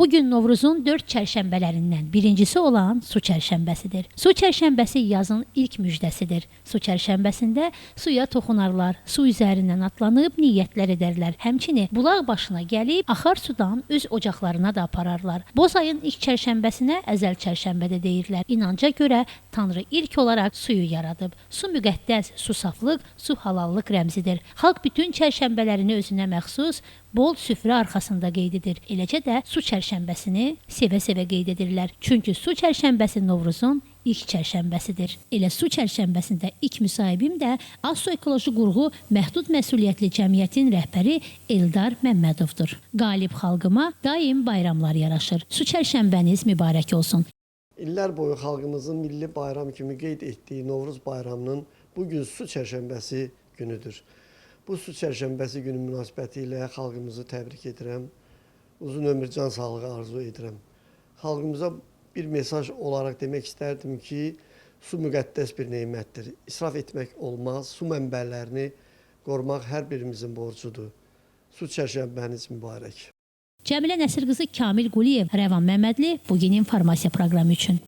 Bugün Novruzun 4 çərşənbələrindən birincisi olan su çərşənbəsidir. Su çərşənbəsi yazın ilk müjdəsidir. Su çərşənbəsində suya toxunarlar, su üzərindən atlanıb niyyətlər edərlər. Həmçinin bulaq başına gəlib axar sudan öz ocaqlarına da apararlar. Boz ayın ilk çərşənbəsinə əzəl çərşənbə də deyirlər. İnanca görə Tanrı ilk olaraq suyu yaradıb. Su müqəddəs, su saflıq, su halallıq rəmzidir. Xalq bütün çərşənbələrini özünə məxsus bol süfrə arxasında qeyd edir. Eləcə də su çərşənbəsini sevə-sevə qeyd edirlər. Çünki su çərşənbəsi Novruzun ilk çərşənbəsidir. Elə su çərşənbəsində ilk müsahibim də Asso Ekoloji Qurğu Məhdud Məsuliyyətli Cəmiyyətin rəhbəri Eldar Məmmədovdur. Qalib xalqıma daim bayramlar yaraşır. Su çərşənbəniz mübarək olsun. İllər boyu xalqımızın milli bayram kimi qeyd etdiyi Novruz bayramının bugün su çərşənbəsi günüdür. Bu su çərşənbəsi günü münasibəti ilə xalqımızı təbrik edirəm. Uzun ömür, can sağlığı arzu edirəm. Xalqımıza bir mesaj olaraq demək istərdim ki, su müqəddəs bir nemətdir. İsraf etmək olmaz. Su mənbələrini qorumaq hər birimizin borcudur. Su çərşənbəniz mübarək. Cəmilə Nəsir qızı Kamil Quliyev, Rəvan Məmmədli, bugün informasiya proqramı üçün.